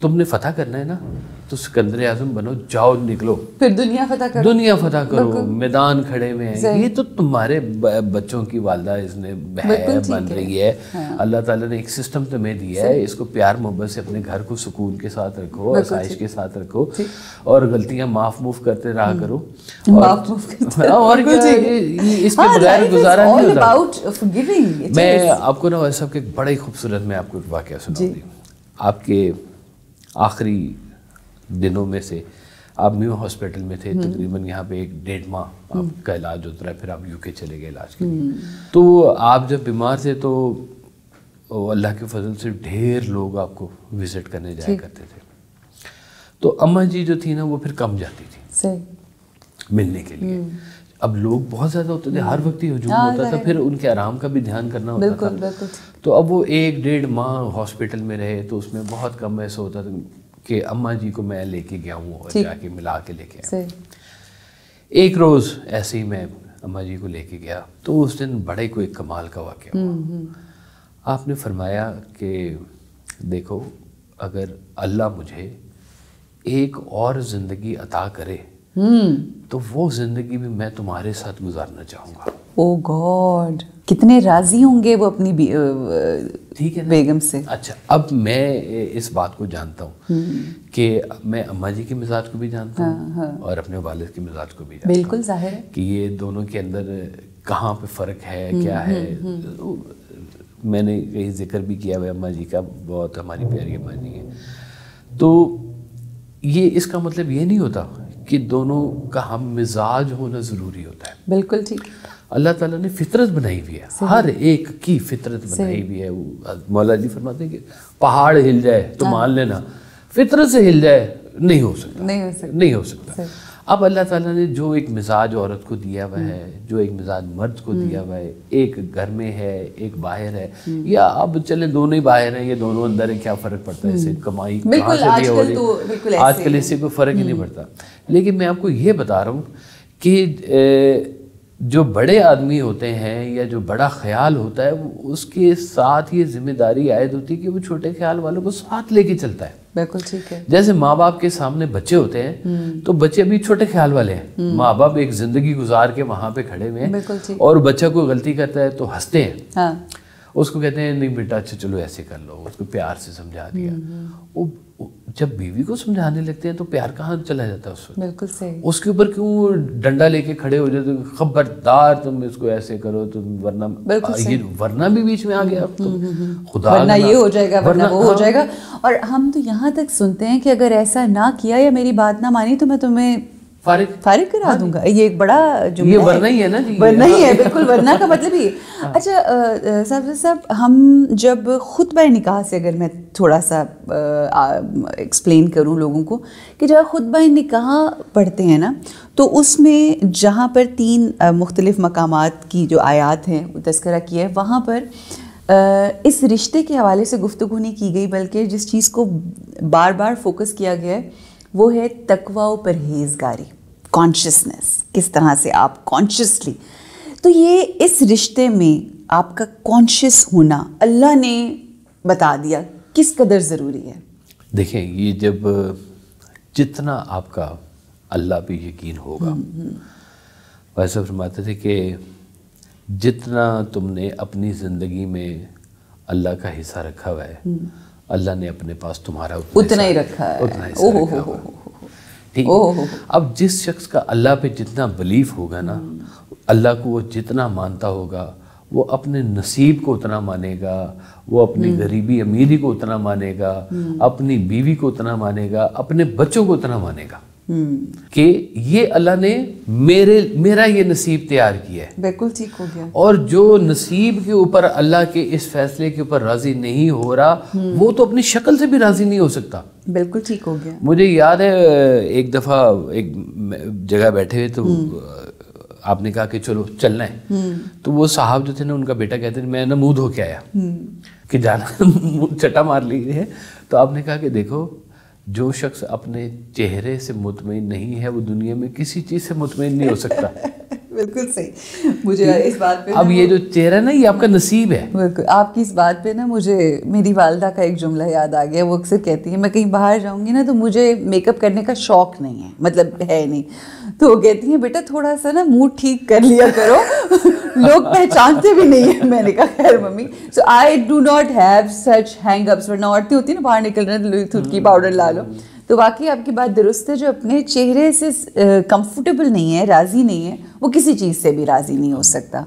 تم نے فتح کرنا ہے نا تو سکندر اعظم بنو, جاؤ نکلو, پھر دنیا فتح کرو, میدان کھڑے میں ہیں. یہ تو تمہارے بچوں کی والدہ اس نے بن رہی ہے. اللہ تعالیٰ نے ایک سسٹم تمہیں دیا ہے, اس کو پیار محبت سے اپنے گھر کو سکون کے ساتھ رکھو, آسائش کے ساتھ رکھو, اور غلطیاں معاف کرتے رہا کرو. اور اس کے بغیر گزارا نہیں ہوتا. میں آپ کو نا ویسا کہ بڑا ہی خوبصورت میں آپ کو ایک واقعہ سناؤں گی. آپ کے آخری دنوں میں سے آپ میو ہاسپٹل میں تھے, تقریباً یہاں پہ 1-1.5 ماہ آپ کا علاج ہوتا رہا, پھر آپ UK چلے گئے علاج کے لیے. تو آپ جب بیمار تھے تو اللہ کے فضل سے ڈھیر لوگ آپ کو وزٹ کرنے جایا کرتے تھے. تو اماں جی جو تھی نا وہ پھر کم جاتی تھی ملنے کے لیے. اب لوگ بہت زیادہ ہوتے تھے, ہر وقت ہی ہجوم ہوتا تھا, پھر ان کے آرام کا بھی دھیان کرنا ہوتا تھا. تو اب وہ 1-1.5 ماہ ہاسپٹل میں رہے تو اس میں بہت کم ایسا ہوتا تھا کہ اماں جی کو میں لے کے گیا ہوں اور جا کے ملا کے لے کے آیا. ایک روز ایسے ہی میں اماں جی کو لے کے گیا تو اس دن بڑے کوئی کمال کا واقعہ ہوا. آپ نے فرمایا کہ دیکھو اگر اللہ مجھے ایک اور زندگی عطا کرے تو وہ زندگی بھی میں تمہارے ساتھ گزارنا چاہوں گا. او گاڈ, کتنے راضی ہوں گے وہ اپنی بیگم سے. اچھا, اب میں اس بات کو جانتا ہوں کہ میں اماں جی کے مزاج کو بھی جانتا ہوں اور اپنے والد کے مزاج کو بھی جانتا ہوں. بالکل ظاہر ہے کہ یہ دونوں کے اندر کہاں پہ فرق ہے, کیا ہے. میں نے کہیں ذکر بھی کیا ہے اماں جی کا, بہت ہماری پیاری اماں جی ہیں. تو یہ اس کا مطلب یہ نہیں ہوتا کہ دونوں کا ہم مزاج ہونا ضروری ہوتا ہے. بالکل ٹھیک. اللہ تعالیٰ نے فطرت بنائی ہوئی ہے, ہر ایک کی فطرت بنائی ہوئی ہے. مولا جی فرماتے ہیں کہ پہاڑ ہل جائے تو مان لینا, فطرت سے ہل جائے نہیں ہو سکتا. اب اللہ تعالیٰ نے جو ایک مزاج عورت کو دیا ہوا ہے, جو ایک مزاج مرد کو دیا ہوا ہے, ایک گھر میں ہے ایک باہر ہے, یا اب چلے دونوں ہی باہر ہیں یا دونوں اندر ہیں, کیا فرق پڑتا ہے, اسے کمائی کہاں سے ہو رہی, آج کل اس سے کوئی فرق ہی نہیں پڑتا. لیکن میں آپ کو یہ بتا رہا ہوں کہ جو بڑے آدمی ہوتے ہیں یا جو بڑا خیال ہوتا ہے اس کے ساتھ یہ ذمہ داری عائد ہوتی ہے کہ وہ چھوٹے خیال والوں کو ساتھ لے کے چلتا ہے. بالکل ٹھیک ہے. جیسے ماں باپ کے سامنے بچے ہوتے ہیں تو بچے بھی چھوٹے خیال والے ہیں, ماں باپ ایک زندگی گزار کے وہاں پہ کھڑے ہوئے ہیں, اور بچہ کوئی غلطی کرتا ہے تو ہنستے ہیں, اس کو کہتے ہیں نہیں بیٹا اچھا چلو ایسے کر لو, اس کو پیار سے سمجھا دیا. جب بیوی کو سمجھانے لگتے ہیں تو پیار کہاں چلا جاتا ہے اس وقت. بالکل صحیح. اس کے اوپر کیوں ڈنڈا لے کے کھڑے ہو جاتے, خبردار تم اس کو ایسے کرو تم, ورنہ بھی بیچ میں آ گیا خدا, ورنہ یہ ہو جائے گا, ورنہ وہ ہو جائے گا. اور ہم تو یہاں تک سنتے ہیں کہ اگر ایسا نہ کیا یا میری بات نہ مانی تو میں تمہیں فارغ کرا دوں گا. یہ ایک بڑا جملہ ہے, ورنہ ہی ہے نا, ورنہ ہی ہے, بالکل ورنہ کا مطلب ہی. اچھا صاحب, ہم جب خطبہ نکاح سے اگر میں تھوڑا سا ایکسپلین کروں لوگوں کو, کہ جب خطبہ نکاح پڑھتے ہیں نا تو اس میں جہاں پر 3 مختلف مقامات کی جو آیات ہیں تذکرہ کیا ہے, وہاں پر اس رشتے کے حوالے سے گفتگو نہیں کی گئی, بلکہ جس چیز کو بار بار فوکس کیا گیا ہے وہ ہے تقویٰ و پرہیزگاری, کانشیسنس, کس طرح سے آپ کانشیسلی. تو یہ اس رشتے میں آپ کا کانشیس ہونا اللہ نے بتا دیا کس قدر ضروری ہے. دیکھیں یہ جب جتنا آپ کا اللہ پہ یقین ہوگا, ویسے فرماتے تھے کہ جتنا تم نے اپنی زندگی میں اللہ کا حصہ رکھا ہوا ہے, اللہ نے اپنے پاس تمہارا اتنا ہی رکھا ہے. ٹھیک. اب جس شخص کا اللہ پہ جتنا بلیف ہوگا نا, اللہ کو وہ جتنا مانتا ہوگا, وہ اپنے نصیب کو اتنا مانے گا, وہ اپنی غریبی امیری کو اتنا مانے گا, اپنی بیوی کو اتنا مانے گا, اپنے بچوں کو اتنا مانے گا کہ یہ اللہ نے میرا یہ نصیب تیار کیا ہے. بالکل ٹھیک ہو گیا. اور جو نصیب کے اوپر اللہ کے اس فیصلے کے اوپر راضی نہیں ہو رہا, وہ تو اپنی شکل سے بھی راضی نہیں ہو سکتا. بالکل ٹھیک ہو گیا. مجھے یاد ہے ایک دفعہ ایک جگہ بیٹھے ہوئے تو آپ نے کہا کہ چلو چلنا ہے, تو وہ صاحب جو تھے نا, ان کا بیٹا کہتے ہیں میں نا منہ دھو کے آیا کہ جانا چٹا مار لیجیے. تو آپ نے کہا کہ دیکھو جو شخص اپنے چہرے سے مطمئن نہیں ہے وہ دنیا میں کسی چیز سے مطمئن نہیں ہو سکتا. بالکل صحیح. مجھے اس بات پہ اب یہ جو چہرہ نا یہ آپ کا نصیب ہے. بالکل آپ کی اس بات پہ نا مجھے میری والدہ کا ایک جملہ یاد آ گیا. وہ اکثر کہتی ہے میں کہیں باہر جاؤں گی نا تو مجھے میک اپ کرنے کا شوق نہیں ہے, مطلب ہے نہیں, تو وہ کہتی ہیں بیٹا تھوڑا سا نا موڈ ٹھیک کر لیا کرو, لوگ پہچانتے بھی نہیں ہیں. میں نے کہا خیر mummy, so I do not have such hang ups. ورنہ عورتیں ہوتی ہیں نا باہر نکل رہے تھوتکی پاؤڈر لا لو. تو واقعی آپ کی بات درست ہے, جو اپنے چہرے سے کمفرٹیبل نہیں ہے, راضی نہیں ہے, وہ کسی چیز سے بھی راضی نہیں ہو سکتا.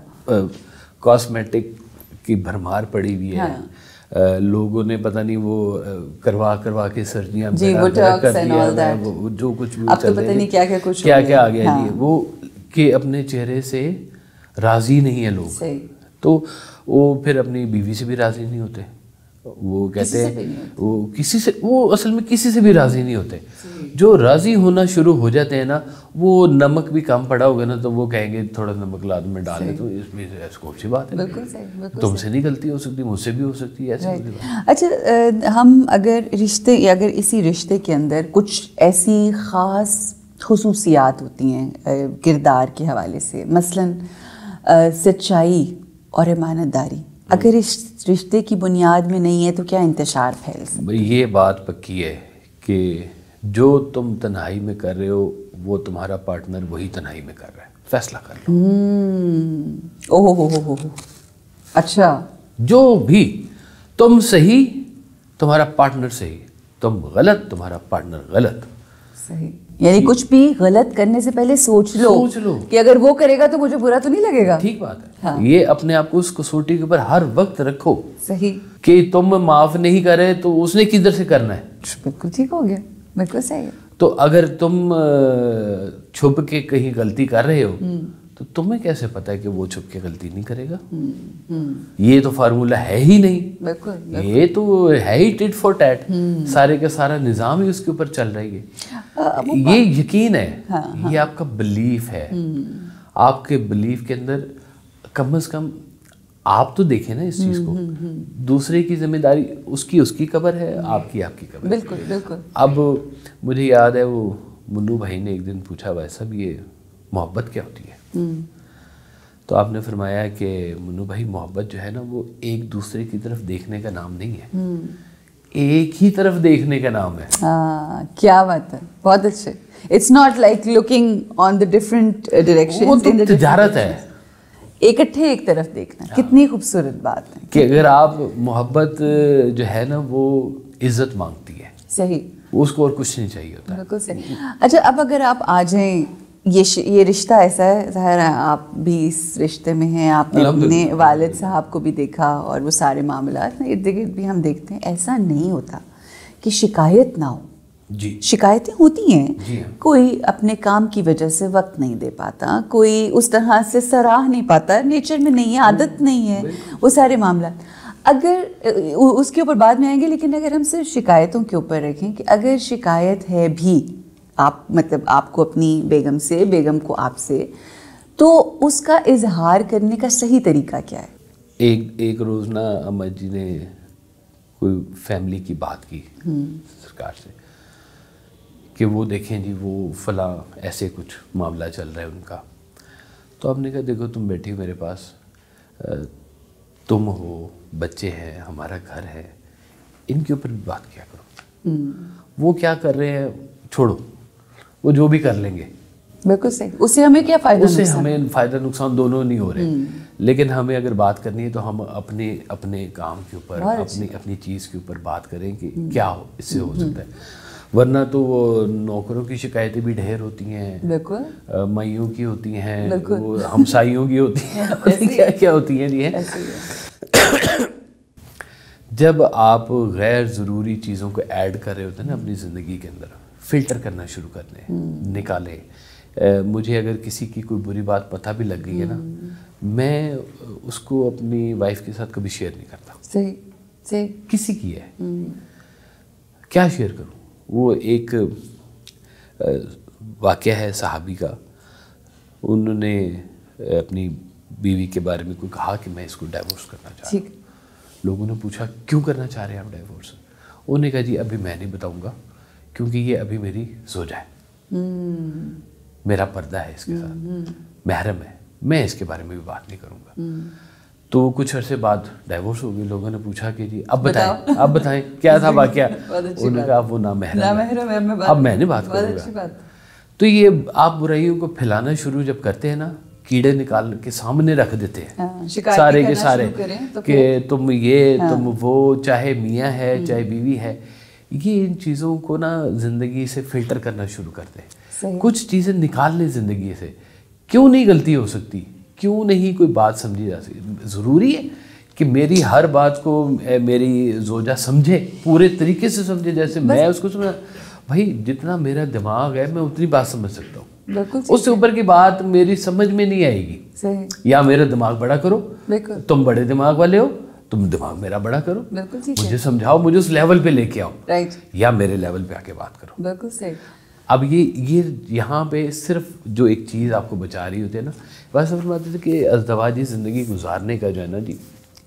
کاسمیٹک کی بھرمار پڑی ہوئی ہے, لوگوں نے پتہ نہیں وہ کروا کے سرجیاں کر دیا, وہ جو کچھ بھی اب تو پتہ نہیں کیا کچھ کیا آ گیا جی, وہ کہ اپنے چہرے سے راضی نہیں ہیں لوگ. تو وہ پھر اپنی بیوی سے بھی راضی نہیں ہوتے. وہ کہتے ہیں وہ اصل میں کسی سے بھی راضی نہیں ہوتے. جو راضی ہونا شروع ہو جاتے ہیں نا, وہ نمک بھی کم پڑا ہوگا نا تو وہ کہیں گے تھوڑا نمک لاد میں ڈال دے, تو اس میں کون سی بات ہے, تم سے نہیں غلطی ہو سکتی, مجھ سے بھی ہو سکتی ہے ایسی. اچھا ہم اگر اسی رشتے کے اندر کچھ ایسی خاص خصوصیات ہوتی ہیں کردار کے حوالے سے, مثلاً سچائی اور امانت داری, اگر اس رشتے کی بنیاد میں نہیں ہے تو کیا انتشار پھیل سکتا ہے؟ یہ بات پکی ہے کہ جو تم تنہائی میں کر رہے ہو وہ تمہارا پارٹنر وہی تنہائی میں کر رہا ہے. فیصلہ کر لو. اچھا, جو بھی تم صحیح تمہارا پارٹنر صحیح, تم غلط تمہارا پارٹنر غلط. صحیح, یعنی کچھ بھی غلط کرنے سے پہلے سوچ لو کہ اگر وہ کرے گا تو مجھے برا تو نہیں لگے گا. ٹھیک بات ہے. یہ اپنے آپ کو اس کسوٹی کے اوپر ہر وقت رکھو. صحیح, کہ تم معاف نہیں کرے تو اس نے کدھر سے کرنا ہے. بالکل ٹھیک ہو گیا, بالکل صحیح ہے. تو اگر تم چھپ کے کہیں غلطی کر رہے ہو تو تمہیں کیسے پتا ہے کہ وہ چھپ کے غلطی نہیں کرے گا؟ یہ تو فارمولا ہے ہی نہیں. بالکل, یہ تو ہے ہی ٹٹ فور ٹیٹ, سارے کا سارا نظام ہی اس کے اوپر چل رہی ہے. یہ یقین ہے, یہ آپ کا بلیف ہے. آپ کے بلیف کے اندر کم از کم آپ تو دیکھیں نا اس چیز کو, دوسرے کی ذمہ داری اس کی قبر ہے, آپ کی قبر. بالکل بالکل. اب مجھے یاد ہے وہ منو بھائی نے ایک دن پوچھا بھائی صاحب یہ محبت کیا ہوتی ہے؟ تو آپ نے فرمایا کہ منو بھائی محبت جو ہے نا وہ ایک دوسرے کی طرف دیکھنے کا نام نہیں ہے, ایک ہی طرف دیکھنے کا نام ہے. کیا بات ہے, بہت اچھے. It's not like looking on the different direction, وہ تو تجارت ہے, اکٹھے ایک طرف دیکھنا. کتنی خوبصورت بات ہے کہ اگر آپ محبت جو ہے نا وہ عزت مانگتی ہے. صحیح, اس کو اور کچھ نہیں چاہیے ہوتا. بالکل صحیح. اچھا اب اگر آپ آ جائیں, یہ رشتہ ایسا ہے, ظاہر ہے آپ بھی اس رشتے میں ہیں, آپ نے اپنے والد صاحب کو بھی دیکھا اور وہ سارے معاملات ارد گرد بھی ہم دیکھتے ہیں. ایسا نہیں ہوتا کہ شکایت نہ ہو. جی شکایتیں ہوتی ہیں, کوئی اپنے کام کی وجہ سے وقت نہیں دے پاتا, کوئی اس طرح سے سراہ نہیں پاتا, نیچر میں نہیں ہے, عادت نہیں ہے, وہ سارے معاملات. اگر اس کے اوپر بعد میں آئیں گے, لیکن اگر ہم صرف شکایتوں کے اوپر رکھیں کہ اگر شکایت ہے بھی آپ, مطلب آپ کو اپنی بیگم سے, بیگم کو آپ سے, تو اس کا اظہار کرنے کا صحیح طریقہ کیا ہے؟ ایک روز نا اما جی نے کوئی فیملی کی بات کی سرکار سے کہ وہ دیکھیں جی وہ فلاں ایسے کچھ معاملہ چل رہا ہے ان کا. تو آپ نے کہا دیکھو تم بیٹھی ہو میرے پاس, تم ہو, بچے ہیں, ہمارا گھر ہے, ان کے اوپر بھی بات کیا کرو. وہ کیا کر رہے ہیں چھوڑو, وہ جو بھی کر لیں گے. بالکل صحیح. اس سے ہمیں کیا فائدہ؟ اس سے ہمیں فائدہ نقصان دونوں نہیں ہو رہے, لیکن ہمیں اگر بات کرنی ہے تو ہم اپنے کام کے اوپر, اپنی چیز کے اوپر بات کریں کہ کیا ہو اس سے ہو سکتا ہے. ورنہ تو وہ نوکروں کی شکایتیں بھی ڈھیر ہوتی ہیں, بالکل مائیوں کی ہوتی ہیں, وہ ہمسائیوں کی ہوتی ہیں, کیا کیا ہوتی ہیں یہ. جب آپ غیر ضروری چیزوں کو ایڈ کر رہے ہوتے ہیں نا اپنی زندگی کے اندر, فلٹر کرنا شروع کرتے ہیں, نکالیں. مجھے اگر کسی کی کوئی بری بات پتہ بھی لگ گئی ہے نا, میں اس کو اپنی وائف کے ساتھ کبھی شیئر نہیں کرتا. صحیح. کسی کی ہے کیا شیئر کروں. وہ ایک واقعہ ہے صحابی کا, انہوں نے اپنی بیوی کے بارے میں کوئی کہا کہ میں اس کو ڈائیورس کرنا چاہتا ہوں. لوگوں نے پوچھا کیوں کرنا چاہ رہے ہیں آپ ڈائیورس؟ انہوں نے کہا جی ابھی میں نہیں بتاؤں گا کیونکہ یہ ابھی میری زوجہ ہے, میرا پردہ ہے اس کے ساتھ, محرم ہے, میں اس کے بارے میں بھی بات نہیں کروں گا. تو کچھ عرصے بعد ڈائیورس ہو گئی. لوگوں نے پوچھا کہ جی اب بتائیں کیا تھا واقعہ. انہوں نے کہا وہ نامحرم ہے, اب میں نہیں بات کروں گا. تو یہ آپ برائیوں کو پھیلانا شروع جب کرتے ہیں نا, کیڑے نکال کے سامنے رکھ دیتے ہیں سارے کے سارے کہ تم یہ تم وہ, چاہے میاں ہے چاہے بیوی ہے, یہ ان چیزوں کو نا زندگی سے فلٹر کرنا شروع کرتے ہیں. کچھ چیزیں نکال لیں زندگی سے. کیوں نہیں غلطی ہو سکتی, کیوں نہیں کوئی بات سمجھی جا سکتی. ضروری ہے کہ میری ہر بات کو میری زوجہ سمجھے, پورے طریقے سے سمجھے جیسے میں اس کو سمجھا. بھائی جتنا میرا دماغ ہے میں اتنی بات سمجھ سکتا ہوں, اس سے اوپر کی بات میری سمجھ میں نہیں آئے گی. یا میرا دماغ بڑا کرو, تم بڑے دماغ والے ہو, تم دماغ میرا بڑا کرو, مجھے سمجھاؤ, مجھے اس لیول پہ لے کے آؤ, یا میرے لیول پہ آ کے بات کرو. بالکل صحیح. اب یہ یہاں پہ صرف جو ایک چیز آپ کو بچا رہی ہوتی ہے نا, بس فرماتے تھے کہ ازدواجی زندگی گزارنے کا جو ہے نا جی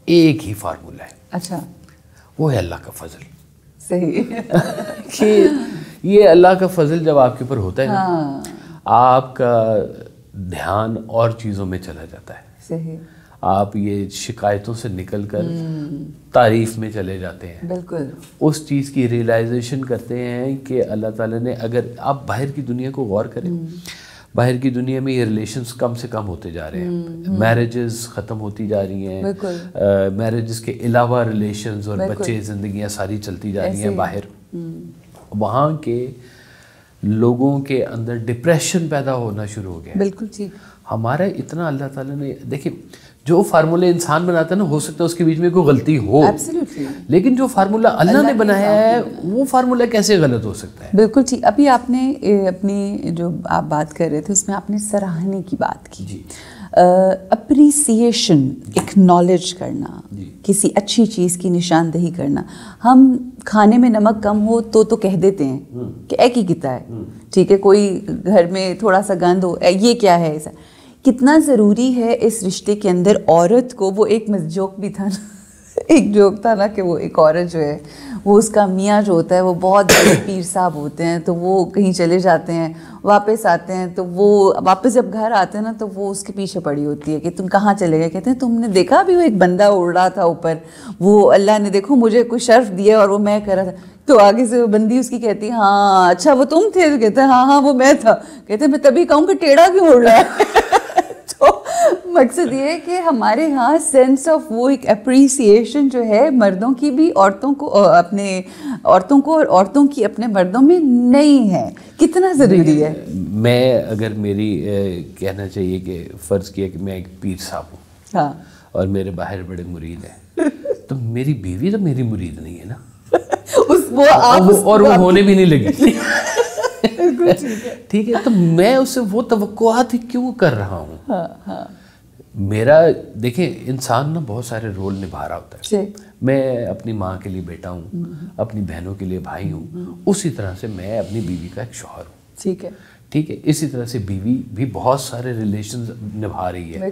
ایک ہی فارمولہ ہے. اچھا. وہ ہے اللہ کا فضل. صحیح. کہ یہ اللہ کا فضل جب آپ کے اوپر ہوتا ہے نا, آپ کا دھیان اور چیزوں میں چلا جاتا ہے. صحیح. آپ یہ شکایتوں سے نکل کر تعریف میں چلے جاتے ہیں. بالکل. اس چیز کی ریئلائزیشن کرتے ہیں کہ اللہ تعالیٰ نے, اگر آپ باہر کی دنیا کو غور کریں, باہر کی دنیا میں یہ ریلیشنز کم سے کم ہوتے جا رہے ہیں, میرجز ختم ہوتی جا رہی ہیں, میرجز کے علاوہ ریلیشنز اور بچے, زندگیاں ساری چلتی جا رہی ہیں باہر. وہاں کے لوگوں کے اندر ڈپریشن پیدا ہونا شروع ہو گیا. بالکل ٹھیک. ہمارا اتنا اللہ تعالیٰ نے, دیکھیں جو فارمولے انسان بناتا ہے نا, ہو سکتا ہے اس کے بیچ میں کوئی غلطی ہو, لیکن جو فارمولہ اللہ نے بنایا ہے وہ فارمولہ کیسے غلط ہو سکتا ہے. بالکل ٹھیک. ابھی آپ نے اپنی جو آپ بات کر رہے تھے اس میں آپ نے سراہنے کی بات کی. جی. اپریسیشن, ایکنالج کرنا, کسی اچھی چیز کی نشاندہی کرنا. ہم کھانے میں نمک کم ہو تو کہہ دیتے ہیں کہ اے کی کتا ہے, ٹھیک ہے, کوئی گھر میں تھوڑا سا گند ہو, یہ کیا ہے ایسا. کتنا ضروری ہے اس رشتے کے اندر عورت کو, وہ ایک جوک بھی تھا نا, ایک جوک تھا نا کہ وہ ایک عورت جو ہے وہ اس کا میاں جو ہوتا ہے وہ بہت بڑے پیر صاحب ہوتے ہیں, تو وہ کہیں چلے جاتے ہیں, واپس آتے ہیں, تو وہ واپس جب گھر آتے ہیں نا تو وہ اس کے پیچھے پڑی ہوتی ہے کہ تم کہاں چلے گئے. کہتے ہیں تم نے دیکھا ابھی وہ ایک بندہ اڑ رہا تھا اوپر, وہ اللہ نے دیکھو مجھے کوئی شرف دیا اور وہ میں کر رہا تھا. تو آگے سے وہ بندی اس کی کہتی ہے ہاں اچھا وہ تم تھے, تو کہتے ہیں ہاں وہ میں تھا. کہتے ہیں میں تبھی کہوں کہ ٹیڑھا کیوں اڑ رہا ہے. تو مقصد یہ ہے کہ ہمارے ہاں سینس آف وہ ایک اپریسیشن جو ہے مردوں کی بھی عورتوں کو اپنے عورتوں کو اور عورتوں کی اپنے مردوں میں نہیں ہے. کتنا ضروری ہے. میں اگر میری کہنا چاہیے کہ فرض کیا کہ میں ایک پیر صاحب ہوں, ہاں, اور میرے باہر بڑے مرید ہیں, تو میری بیوی تو میری مرید نہیں ہے نا, اور وہ ہونے بھی نہیں لگی. ٹھیک ہے, تو میں اس سے وہ توقعات کیوں کر رہا ہوں. میرا دیکھیں انسان نا بہت سارے رول نبھا رہا ہوتا ہے. میں اپنی ماں کے لیے بیٹا ہوں, اپنی بہنوں کے لیے بھائی ہوں, اسی طرح سے میں اپنی بیوی کا ایک شوہر ہوں. ٹھیک ہے, ٹھیک ہے, اسی طرح سے بیوی بھی بہت سارے ریلیشنز نبھا رہی ہے,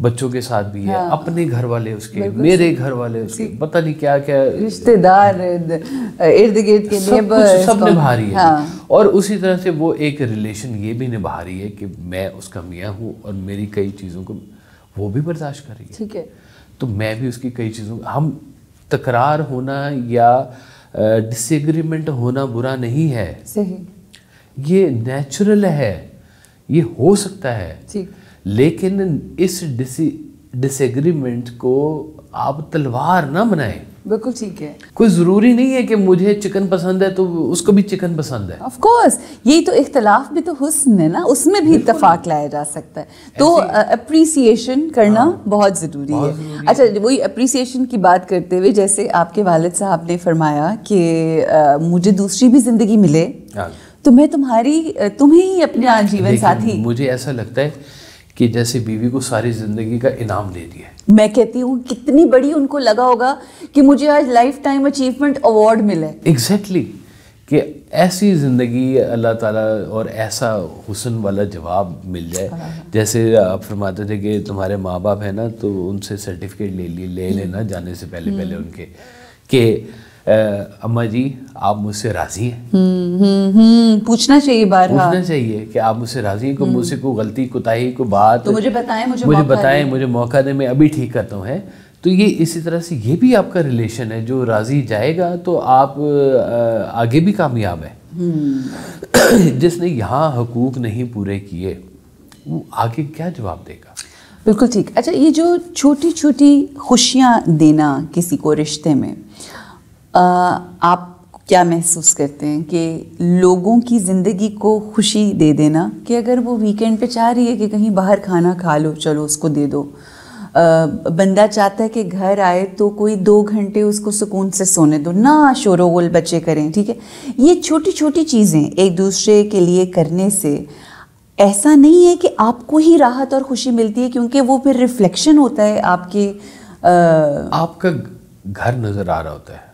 بچوں کے ساتھ بھی ہے, اپنے گھر والے اس کے, میرے گھر والے اس کے, پتہ نہیں کیا کیا رشتہ دار, ارد گرد کے نیبر, سب نبھا رہی ہے. اور اسی طرح سے وہ ایک ریلیشن یہ بھی نبھا رہی ہے کہ میں اس کا میاں ہوں اور میری کئی چیزوں کو وہ بھی برداشت کر رہی ہے. ٹھیک ہے, تو میں بھی اس کی کئی چیزوں, ہم تکرار ہونا یا ڈس ایگریمنٹ ہونا برا نہیں ہے. صحیح, یہ نیچرل ہے, یہ ہو سکتا ہے. لیکن اس ڈس ایگریمنٹ کو آپ تلوار نہ بنائیں. بالکل ٹھیک ہے. کوئی ضروری نہیں ہے کہ مجھے چکن پسند ہے تو اس کو بھی چکن پسند ہے. آف کورس, یہی تو اختلاف بھی تو حسن ہے نا, اس میں بھی اتفاق لایا جا سکتا ہے. تو اپریسیشن کرنا بہت ضروری ہے. اچھا, وہی اپریسیشن کی بات کرتے ہوئے, جیسے آپ کے والد صاحب نے فرمایا کہ مجھے دوسری بھی زندگی ملے تو میں تمہیں ہی اپنا جیون ساتھی. مجھے ایسا لگتا ہے کہ جیسے بیوی کو ساری زندگی کا انعام دے دیا. میں کہتی ہوں کتنی بڑی ان کو لگا ہوگا کہ مجھے آج لائف ٹائم اچیومنٹ ایوارڈ ملا ہے. ایگزیکٹلی, کہ ایسی زندگی اللہ تعالیٰ اور ایسا حسن والا جواب مل جائے. جیسے آپ فرماتے تھے کہ تمہارے ماں باپ ہیں نا, تو ان سے سرٹیفکیٹ لے لینا جانے سے پہلے ان کے, کہ اماں جی آپ مجھ سے راضی ہیں؟ پوچھنا چاہیے بار پوچھنا چاہیے کہ آپ مجھ سے راضی ہیں, مجھ سے کوئی غلطی کوتاہی کوئی بات تو مجھے بتائیں, مجھے موقع دیں, میں ابھی ٹھیک کرتا ہوں. تو یہ اسی طرح سے یہ بھی آپ کا ریلیشن ہے, جو راضی جائے گا تو آپ آگے بھی کامیاب ہیں. جس نے یہاں حقوق نہیں پورے کیے وہ آگے کیا جواب دے گا؟ بالکل ٹھیک. اچھا, یہ جو چھوٹی چھوٹی خوشیاں دینا کسی کو رشتے میں, آپ کیا محسوس کرتے ہیں کہ لوگوں کی زندگی کو خوشی دے دینا, کہ اگر وہ ویکینڈ پہ چاہ رہی ہے کہ کہیں باہر کھانا کھا لو, چلو اس کو دے دو. بندہ چاہتا ہے کہ گھر آئے تو کوئی 2 گھنٹے اس کو سکون سے سونے دو, نہ شور و غل بچے کریں, ٹھیک ہے. یہ چھوٹی چھوٹی چیزیں ایک دوسرے کے لیے کرنے سے ایسا نہیں ہے کہ آپ کو ہی راحت اور خوشی ملتی ہے, کیونکہ وہ پھر ریفلیکشن ہوتا ہے آپ کے, آپ کا گھر نظر آ رہا ہوتا ہے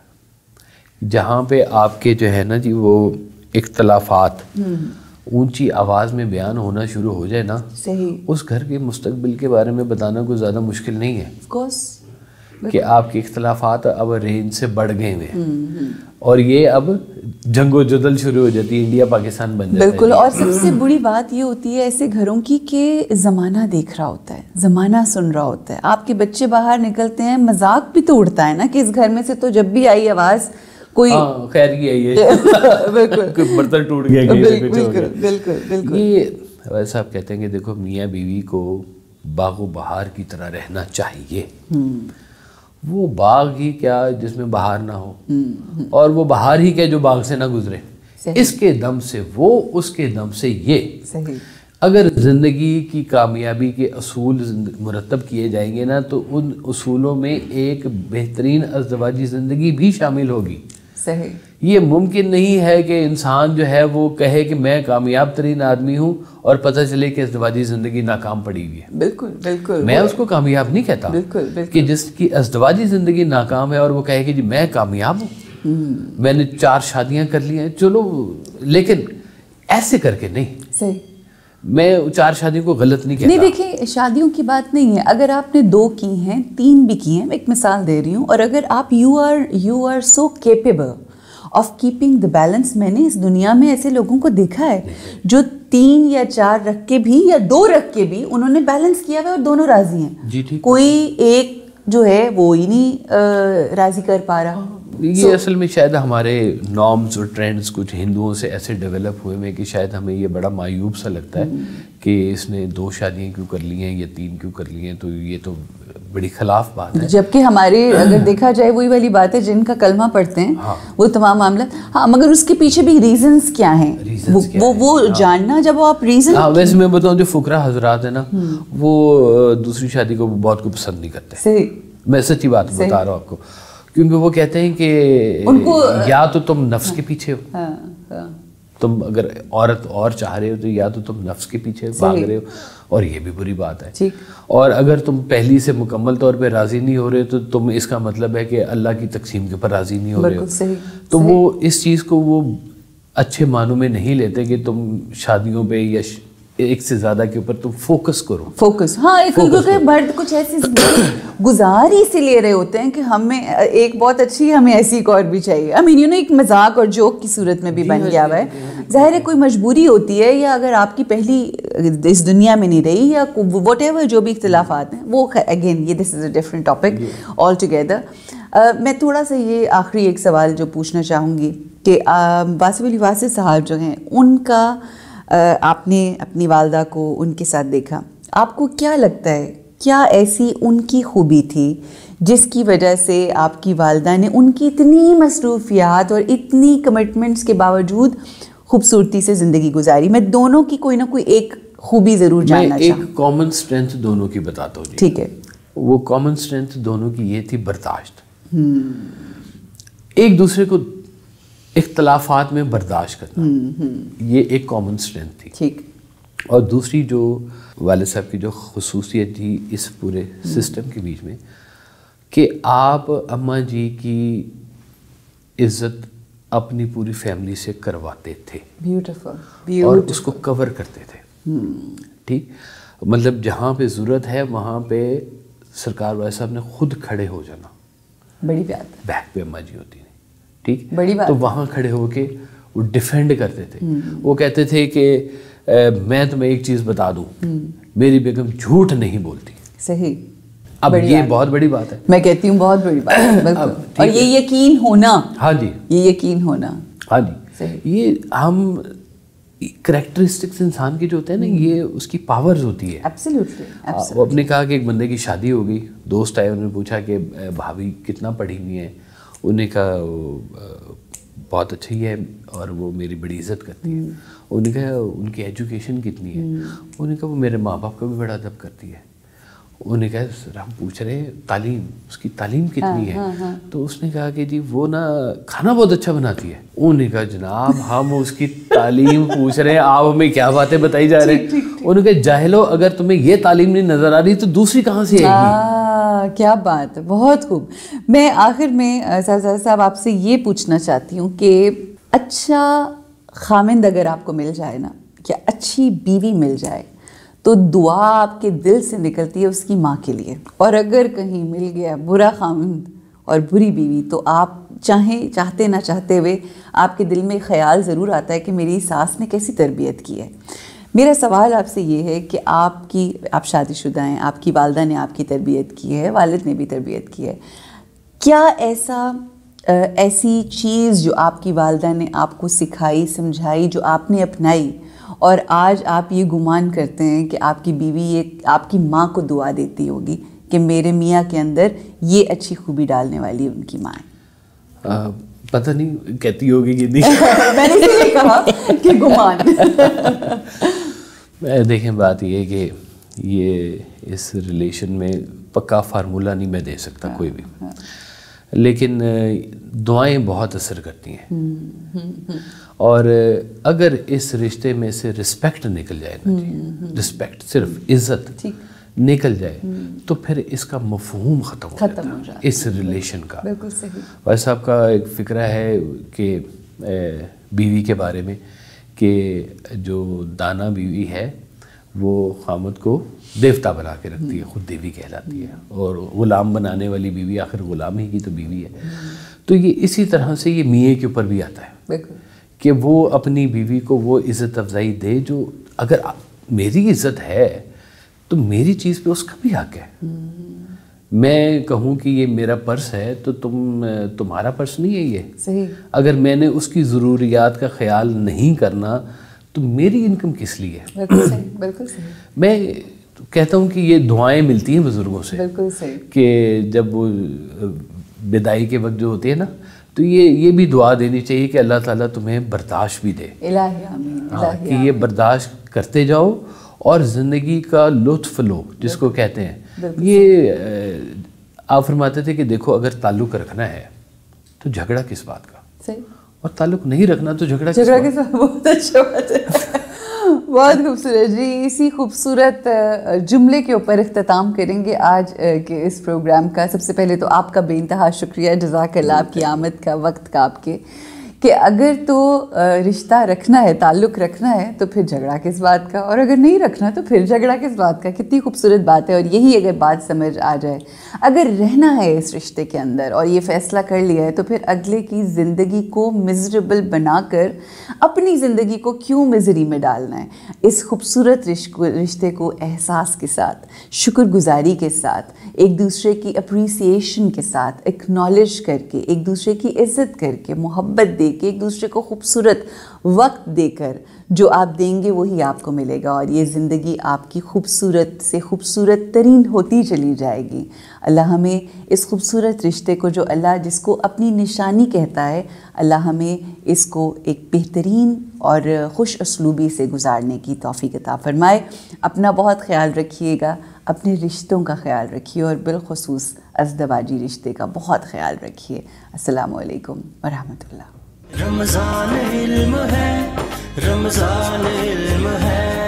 جہاں پہ آپ کے جو ہے نا جی وہ اختلافات اونچی آواز میں بیان ہونا شروع ہو جائے نا, صحیح, اس گھر کے مستقبل کے بارے میں بتانا کوئی زیادہ مشکل نہیں ہے. آف کورس, کہ آپ کے اختلافات اب رینج سے بڑھ گئے ہوئے ہیں اور یہ اب جنگ و جدل شروع ہو جاتی ہے, انڈیا پاکستان بن جاتا ہے. بالکل. اور سب سے بری بات یہ ہوتی ہے ایسے گھروں کی کہ زمانہ دیکھ رہا ہوتا ہے, زمانہ سن رہا ہوتا ہے. آپ کے بچے باہر نکلتے ہیں, مذاق بھی تو اڑتا ہے نا کہ اس گھر میں سے تو جب بھی آئی آواز کوئی خیر کی ہے یہ بالکل برتن ٹوٹ گیا, بالکل بالکل بالکل. یہ ویسا آپ کہتے ہیں کہ دیکھو میاں بیوی کو باغ و بہار کی طرح رہنا چاہیے. وہ باغ ہی کیا جس میں بہار نہ ہو, اور وہ بہار ہی کیا جو باغ سے نہ گزرے. اس کے دم سے وہ, اس کے دم سے یہ. صحیح. اگر زندگی کی کامیابی کے اصول مرتب کیے جائیں گے نا تو ان اصولوں میں ایک بہترین ازدواجی زندگی بھی شامل ہوگی. صحیح. یہ ممکن نہیں ہے کہ انسان جو ہے وہ کہے کہ میں کامیاب ترین آدمی ہوں اور پتہ چلے کہ ازدواجی زندگی ناکام پڑی ہوئی ہے. بالکل بالکل. میں اس کو کامیاب نہیں کہتا. بالکل بالکل. کہ جس کی ازدواجی زندگی ناکام ہے اور وہ کہے کہ جی میں کامیاب ہوں, میں نے 4 شادیاں کر لی ہیں, چلو, لیکن ایسے کر کے نہیں. صحیح. میں 4 شادیوں کو غلط نہیں کہتا. نہیں, دیکھیں شادیوں کی بات نہیں ہے, اگر آپ نے 2 کی ہیں, 3 بھی کی ہیں, میں ایک مثال دے رہی ہوں, اور اگر آپ you are so capable of keeping the balance. میں نے اس دنیا میں ایسے لوگوں کو دیکھا ہے جو 3 یا 4 رکھ کے بھی یا 2 رکھ کے بھی انہوں نے بیلنس کیا ہوا اور دونوں راضی ہیں. جی ٹھیک. کوئی ایک جو ہے وہ ہی نہیں راضی کر پا رہا. یہ اصل میں شاید ہمارے نارمز اور ٹرینڈز کچھ ہندوؤں سے ایسے ڈیولپ ہوئے ہیں کہ شاید ہمیں یہ بڑا معیوب سا لگتا ہے کہ اس نے 2 شادیاں کیوں کر لی ہیں یا 3 کیوں کر لی ہیں, تو یہ تو بڑی خلاف بات ہے. جبکہ ہمارے اگر دیکھا جائے وہی والی بات ہے, جن کا کلمہ پڑھتے ہیں وہ تمام معاملہ, ہاں, مگر اس کے پیچھے بھی ریزنز کیا ہیں وہ جاننا, جب وہ آپ ریزن. ویسے میں بتاؤں جو فقراء حضرات ہیں نا وہ دوسری شادی کو بہت کو پسند نہیں کرتے. صحیح. میں سچی بات بتا رہا ہوں آپ کو, کیونکہ وہ کہتے ہیں کہ یا تو تم نفس کے پیچھے ہو, تم اگر عورت اور چاہ رہے ہو تو یا تو تم نفس کے پیچھے بھاگ رہے ہو, اور یہ بھی بری بات ہے. اور اگر تم پہلی سے مکمل طور پہ راضی نہیں ہو رہے تو تم اس کا مطلب ہے کہ اللہ کی تقسیم کے اوپر راضی نہیں ہو رہے ہو. تو وہ اس چیز کو وہ اچھے معنوں میں نہیں لیتے کہ تم شادیوں پہ یا ایک سے زیادہ کے اوپر تم فوکس کرو. فوکس, ہاں, کیونکہ مرد کچھ ایسی گزار ہی سے لے رہے ہوتے ہیں کہ ہمیں ایک بہت اچھی, ہمیں ایسی ایک اور بھی چاہیے. I mean, ایک مذاق اور جوک کی صورت میں بھی بن گیا ہوا ہے. ظاہر ہے کوئی مجبوری ہوتی ہے, یا اگر آپ کی پہلی اس دنیا میں نہیں رہی, یا واٹ ایور جو بھی اختلافات ہیں, وہ اگین یہ this is a different topic all together. میں تھوڑا سا یہ آخری ایک سوال جو پوچھنا چاہوں گی کہ واصف علی واسف صاحب جو ہیں, ان کا آپ نے اپنی والدہ کو ان کے ساتھ دیکھا, آپ کو کیا لگتا ہے کیا ایسی ان کی خوبی تھی جس کی وجہ سے آپ کی والدہ نے ان کی اتنی مصروفیات اور اتنی کمٹمنٹس کے باوجود خوبصورتی سے زندگی گزاری؟ میں دونوں کی کوئی نہ کوئی ایک خوبی ضرور جاننا چاہوں. میں ایک کامن اسٹرینتھ دونوں کی بتاتا ہوں. ٹھیک ہے. وہ کامن اسٹرینتھ دونوں کی یہ تھی برداشت. ایک دوسرے کو اختلافات میں برداشت کرنا, یہ ایک کامن اسٹرینتھ تھی. ٹھیک. اور دوسری جو والد صاحب کی جو خصوصیت تھی اس پورے سسٹم کے بیچ میں, کہ آپ اماں جی کی عزت اپنی پوری فیملی سے کرواتے تھے. بیوٹیفل. اور اس کو کور کرتے تھے. ٹھیک, مطلب جہاں پہ ضرورت ہے وہاں پہ سرکار والد صاحب نے خود کھڑے ہو جانا. بڑی بات ہے. بیک پہ اماں جی ہوتی ہیں. ٹھیک. تو وہاں کھڑے ہو کے وہ ڈیفینڈ کرتے تھے. وہ کہتے تھے کہ میں تمہیں ایک چیز بتا دوں, میری بیگم جھوٹ نہیں بولتی. صحیح. اب یہ بہت بڑی بات ہے, میں کہتی ہوں بہت بڑی بات ہے, بالکل. اور یہ یقین ہونا, ہاں جی, یہ یقین ہونا, ہاں جی, یہ ہم کریکٹرسٹکس انسان کے جو ہوتے ہیں نا, یہ اس کی پاورز ہوتی ہے. ایبسلیوٹلی. وہ اپنے کہا کہ ایک بندے کی شادی ہو گئی, دوست آئے, انہوں نے پوچھا کہ بھابھی کتنا پڑھی ہوئی ہیں. انہوں نے کہا بہت اچھی ہے اور وہ میری بڑی عزت کرتی ہے. انہوں نے کہا ان کی ایجوکیشن کتنی ہے. انہوں نے کہا وہ میرے ماں باپ کا بھی بڑا ادب کرتی ہے. انہوں نے کہا سر ہم پوچھ رہے ہیں تعلیم, اس کی تعلیم کتنی ہے. تو اس نے کہا کہ جی وہ نا کھانا بہت اچھا بناتی ہے. انہوں نے کہا جناب ہم اس کی تعلیم پوچھ رہے ہیں, آپ ہمیں کیا باتیں بتائی جا رہے ہیں. انہوں نے کہا جاہلو, اگر تمہیں یہ تعلیم نہیں نظر آ رہی تو دوسری کہاں سے آئے گی. کیا بات ہے, بہت خوب. میں آخر میں صاحب آپ سے یہ پوچھنا چاہتی ہوں کہ اچھا خامند اگر آپ کو مل جائے نا, یا اچھی بیوی مل جائے, تو دعا آپ کے دل سے نکلتی ہے اس کی ماں کے لیے. اور اگر کہیں مل گیا برا خامند اور بری بیوی, تو آپ چاہتے نہ چاہتے ہوئے آپ کے دل میں خیال ضرور آتا ہے کہ میری ساس نے کیسی تربیت کی ہے. میرا سوال آپ سے یہ ہے کہ آپ شادی شدہ ہیں, آپ کی والدہ نے آپ کی تربیت کی ہے, والد نے بھی تربیت کی ہے. کیا ایسی چیز جو آپ کی والدہ نے آپ کو سکھائی, سمجھائی, جو آپ نے اپنائی, اور آج آپ یہ گمان کرتے ہیں کہ آپ کی بیوی آپ کی ماں کو دعا دیتی ہوگی کہ میرے میاں کے اندر یہ اچھی خوبی ڈالنے والی ان کی ماں ہے؟ پتہ نہیں کہتی ہوگی کہ نہیں. میں نے اس لیے کہا کہ گمان. دیکھیں بات یہ ہے کہ یہ اس ریلیشن میں پکا فارمولہ نہیں میں دے سکتا کوئی بھی, لیکن دعائیں بہت اثر کرتی ہیں. اور اگر اس رشتے میں سے رسپیکٹ نکل جائے نا جی, رسپیکٹ صرف عزت نکل جائے, تو پھر اس کا مفہوم ختم ہو جاتا ہے اس ریلیشن کا. بالکل صحیح. بھائی صاحب کا ایک فکرہ ہے کہ بیوی کے بارے میں کہ جو دانا بیوی ہے وہ خامد کو دیوتا بنا کے رکھتی ہے, خود دیوی کہلاتی ہے, اور غلام بنانے والی بیوی آخر غلام ہی کی تو بیوی ہے. تو یہ اسی طرح سے یہ میاں کے اوپر بھی آتا ہے کہ وہ اپنی بیوی کو وہ عزت افزائی دے جو, اگر میری عزت ہے تو میری چیز پہ اس کا بھی حق ہے. میں کہوں کہ یہ میرا پرس ہے تو تمہارا پرس نہیں ہے یہ. صحیح. اگر میں نے اس کی ضروریات کا خیال نہیں کرنا تو میری انکم کس لیے ہے. بالکل صحیح, بالکل صحیح. میں کہتا ہوں کہ یہ دعائیں ملتی ہیں بزرگوں سے. بالکل صحیح. کہ جب وہ بدائی کے وقت جو ہوتی ہے نا, تو یہ بھی دعا دینی چاہیے کہ اللہ تعالیٰ تمہیں برداشت بھی دے. الہی آمین. کہ یہ برداشت کرتے جاؤ اور زندگی کا لطف لو جس کو کہتے ہیں. یہ آپ فرماتے تھے کہ دیکھو اگر تعلق رکھنا ہے تو جھگڑا کس بات کا, اور تعلق نہیں رکھنا تو جھگڑا کس بات. بہت اچھا بات ہے, بہت خوبصورت جی. اسی خوبصورت جملے کے اوپر اختتام کریں گے آج کے اس پروگرام کا. سب سے پہلے تو آپ کا بے انتہا شکریہ, جزاک اللہ, آپ کی آمد کا, وقت کا آپ کے, کہ اگر تو رشتہ رکھنا ہے, تعلق رکھنا ہے, تو پھر جھگڑا کس بات کا, اور اگر نہیں رکھنا تو پھر جھگڑا کس بات کا. کتنی خوبصورت بات ہے. اور یہی اگر بات سمجھ آ جائے, اگر رہنا ہے اس رشتے کے اندر اور یہ فیصلہ کر لیا ہے, تو پھر اگلے کی زندگی کو مزریبل بنا کر اپنی زندگی کو کیوں مزری میں ڈالنا ہے. اس خوبصورت رشتے کو احساس کے ساتھ, شکر گزاری کے ساتھ, ایک دوسرے کی اپریسیشن کے ساتھ, اکنالج کر کے, ایک دوسرے کی عزت کر کے, محبت دے کے, ایک دوسرے کو خوبصورت وقت دے کر, جو آپ دیں گے وہی آپ کو ملے گا, اور یہ زندگی آپ کی خوبصورت سے خوبصورت ترین ہوتی چلی جائے گی. اللہ ہمیں اس خوبصورت رشتے کو, جو اللہ جس کو اپنی نشانی کہتا ہے, اللہ ہمیں اس کو ایک بہترین اور خوش اسلوبی سے گزارنے کی توفیق عطا فرمائے. اپنا بہت خیال رکھیے گا, اپنے رشتوں کا خیال رکھیے, اور بالخصوص ازدواجی رشتے کا بہت خیال رکھیے. السلام علیکم ورحمۃ اللہ. رمضان علم ہے, رمضان علم ہے.